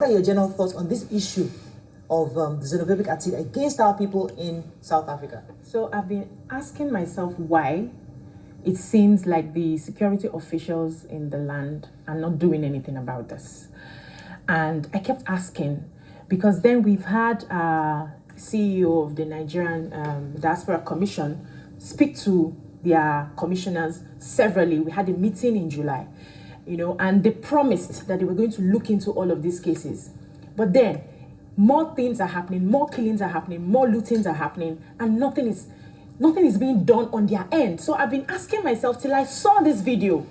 What are your general thoughts on this issue of the xenophobic attitude against our people in South Africa? So I've been asking myself why it seems like the security officials in the land are not doing anything about this. And I kept asking because then we've had CEO of the Nigerian Diaspora Commission speak to their commissioners severally. We had a meeting in July, and they promised that they were going to look into all of these cases. But then more things are happening, more killings are happening, more lootings are happening, and nothing is being done on their end. So I've been asking myself till I saw this video,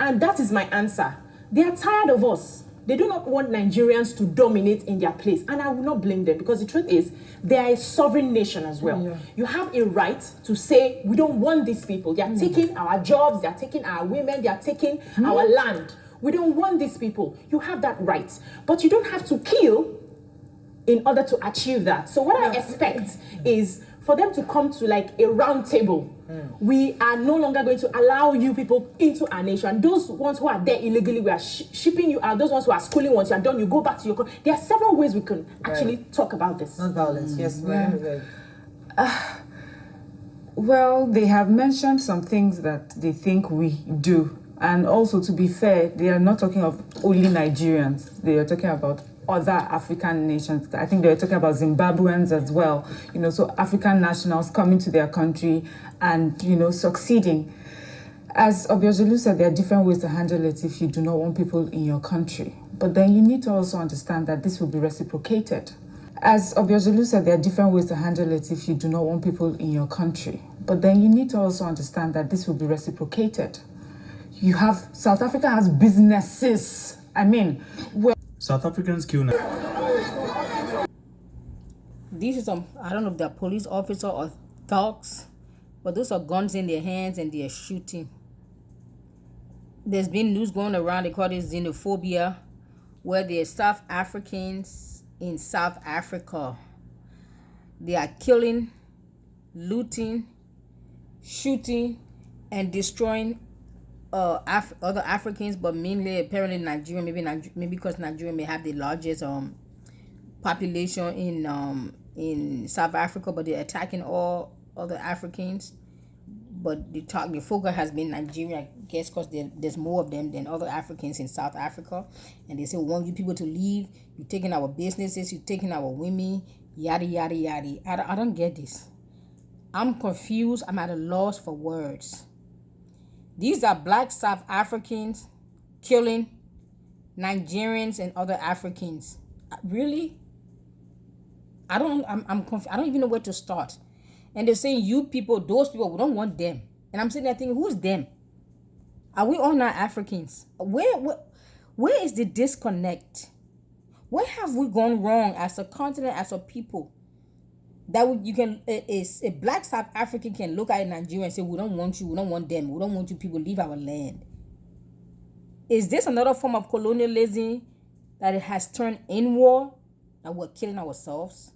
and that is my answer. They are tired of us. They do not want Nigerians to dominate in their place. And I will not blame them, because the truth is, they are a sovereign nation as well. Yeah. You have a right to say, we don't want these people. They are taking our jobs, they are taking our women, they are taking our land. We don't want these people. You have that right. But you don't have to kill in order to achieve that. So what I expect is for them to come to like a round table. We are no longer going to allow you people into our nation. Those ones who are there illegally, we are shipping you out. Those ones who are schooling, once you are done, you go back to your country. There are several ways we can actually talk about this. Non-violence, yes. Well, they have mentioned some things that they think we do. And also, to be fair, they are not talking of only Nigerians. They are talking about other African nations. I think they were talking about Zimbabweans as well. So African nationals coming to their country and, succeeding. As Obiozulu said, there are different ways to handle it if you do not want people in your country. But then you need to also understand that this will be reciprocated. As Obiozulu said, there are different ways to handle it if you do not want people in your country. But then you need to also understand that this will be reciprocated. South Africa has businesses. South Africans kill. These are some, I don't know if they're police officer or thugs, but those are guns in their hands and they're shooting. There's been news going around, they call it Xenophobia, where there's South Africans in South Africa. They are killing, looting, shooting, and destroying other Africans, but mainly apparently Nigeria. Maybe because Nigeria may have the largest population in South Africa, but they're attacking all other Africans. But the focus has been Nigeria, I guess, because there's more of them than other Africans in South Africa. And they say, we want you people to leave. You're taking our businesses. You're taking our women. Yada yada yada. I don't get this. I'm confused. I'm at a loss for words. These are black South Africans killing Nigerians and other Africans. Really? I'm confused. I don't even know where to start. And they're saying, you people, those people, we don't want them. And I'm sitting there thinking, who's them? Are we all not Africans? Where is the disconnect? Where have we gone wrong as a continent, as a people? That a black South African can look at Nigeria and say, we don't want you, we don't want them, we don't want you people, leave our land. Is this another form of colonialism that it has turned inward, that we're killing ourselves?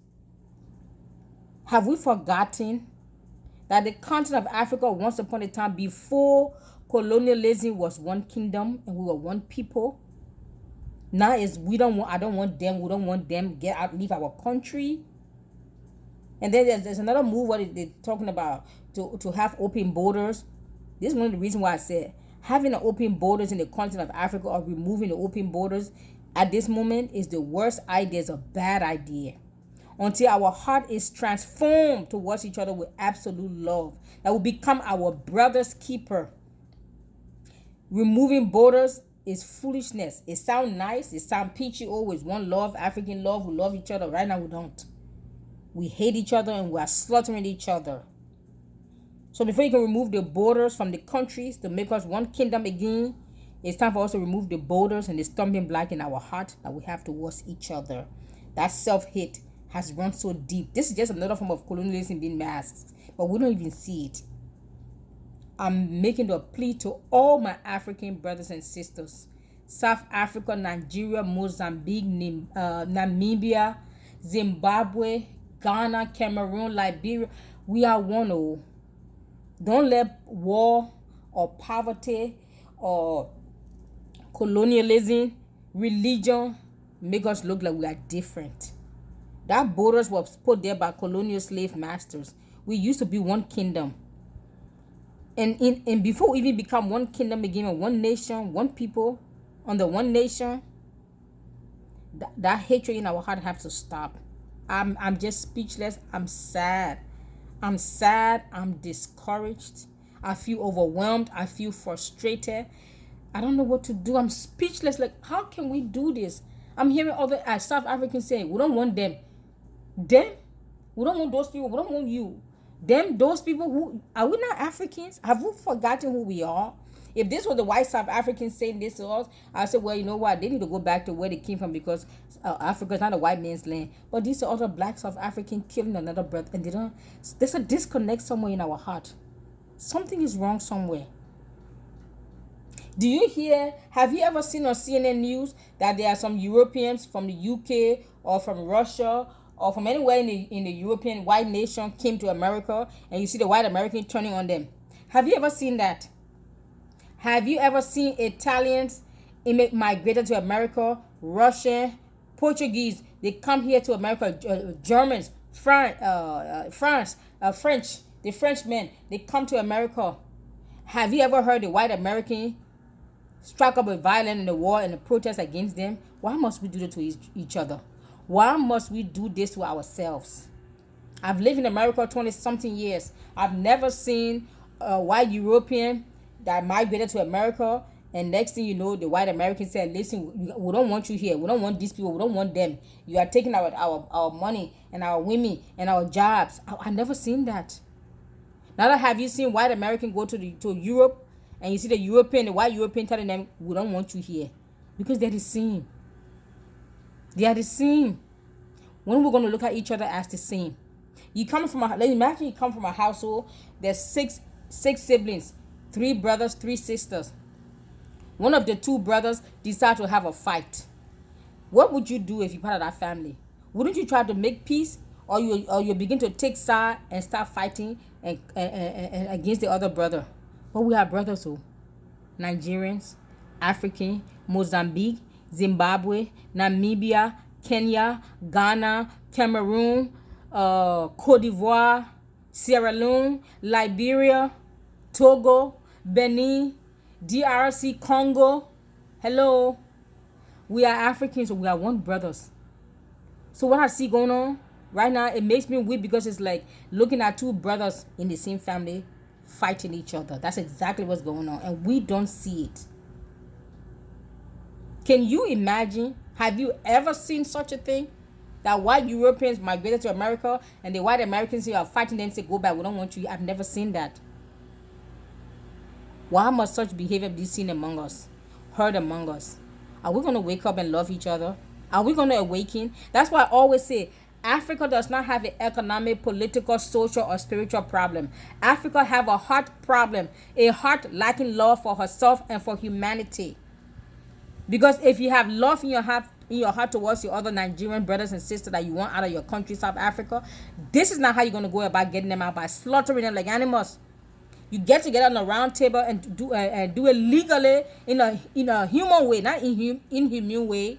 Have we forgotten that the continent of Africa, once upon a time, before colonialism, was one kingdom and we were one people? Now is I don't want them, we don't want them, get out, leave our country. And then there's another move what they're talking about to have open borders. This is one of the reasons why I said having an open borders in the continent of Africa or removing the open borders at this moment is the worst idea. It's a bad idea. Until our heart is transformed towards each other with absolute love, that will become our brother's keeper. Removing borders is foolishness. It sounds nice. It sounds peachy. Always one love, African love. We love each other. Right now we don't. We hate each other and we are slaughtering each other. So before you can remove the borders from the countries to make us one kingdom again, it's time for us to remove the borders and the stumbling block in our heart that we have towards each other. That self-hate has run so deep. This is just another form of colonialism being masked, but we don't even see it. I'm making a plea to all my African brothers and sisters. South Africa, Nigeria, Mozambique, Namibia, Zimbabwe, Ghana, Cameroon, Liberia. We are one. Don't let war or poverty or colonialism, religion, make us look like we are different. That borders was put there by colonial slave masters. We used to be one kingdom. And before we even become one kingdom again, one nation, one people, under one nation, that hatred in our heart has to stop. I'm just speechless. I'm sad. I'm discouraged. I feel overwhelmed. I feel frustrated. I don't know what to do. I'm speechless. Like, how can we do this? I'm hearing other South Africans saying, we don't want them. Them? We don't want those people. We don't want you. Them, those people, who are we not Africans? Have we forgotten who we are? If this was the white South Africans saying this to us, I said, well, you know what? They need to go back to where they came from, because Africa is not a white man's land. But these are other black South Africans killing another brother, and there's a disconnect somewhere in our heart. Something is wrong somewhere. Have you ever seen on CNN News that there are some Europeans from the UK or from Russia or from anywhere in the European white nation came to America, and you see the white American turning on them? Have you ever seen that? Have you ever seen Italians migrated to America, Russian, Portuguese? They come here to America, Germans, French, the Frenchmen, they come to America. Have you ever heard the white American struck up with violence in the war and the protest against them? Why must we do that to each other? Why must we do this to ourselves? I've lived in America 20-something years. I've never seen a white European that migrated to America, and next thing you know, the white American said, listen, we don't want you here. We don't want these people. We don't want them. You are taking our money and our women and our jobs. I've never seen that. Neither have you seen white American go to Europe, and you see the white European telling them, we don't want you here. Because they're the same. They are the same. When we're going to look at each other as the same? Imagine you come from a household, there's six siblings, 3 brothers, 3 sisters. One of the 2 brothers decide to have a fight. What would you do if you're part of that family? Wouldn't you try to make peace, or you begin to take side and start fighting and against the other brother? But we are brothers, so Nigerians, African, Mozambique, Zimbabwe, Namibia, Kenya, Ghana, Cameroon, Cote d'Ivoire, Sierra Leone, Liberia, Togo, Benin, DRC, Congo. Hello. We are Africans, so we are one brothers. So what I see going on right now, it makes me weep, because it's like looking at 2 brothers in the same family fighting each other. That's exactly what's going on, and we don't see it. Can you imagine? Have you ever seen such a thing? That white Europeans migrated to America, and the white Americans here are fighting them, say, go back, we don't want you. I've never seen that. Why must such behavior be seen among us, heard among us? Are we going to wake up and love each other? Are we going to awaken? That's why I always say, Africa does not have an economic, political, social, or spiritual problem. Africa have a heart problem, a heart lacking love for herself and for humanity. Because if you have love in your heart towards your other Nigerian brothers and sisters that you want out of your country, South Africa, this is not how you're going to go about getting them out, by slaughtering them like animals. You get together on a round table and do it legally in a human way, not inhuman way,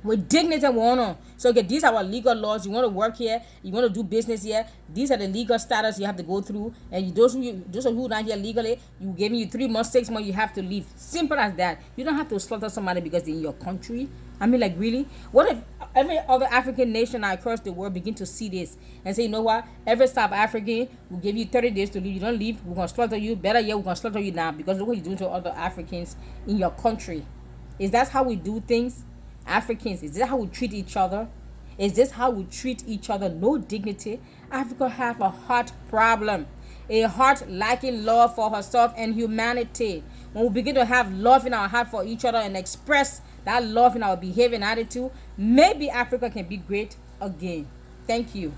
with dignity and honor. So okay, these are our legal laws. You want to work here, you want to do business here, these are the legal status you have to go through. And those who are not here legally, you giving you 3 months, 6 months, you have to leave. Simple as that. You don't have to slaughter somebody because they're in your country. I mean, like, really? What if every other African nation across the world begin to see this and say, you know what, every South African will give you 30 days to leave. You don't leave, we're going to slaughter you. Better yet, we're going to slaughter you now, because look what you're doing to other Africans in your country. Is that how we do things? Africans, is this how we treat each other? Is this how we treat each other? No dignity. Africa have a heart problem, a heart lacking love for herself and humanity. When we begin to have love in our heart for each other and express that love in our behavior and attitude, maybe Africa can be great again. Thank you.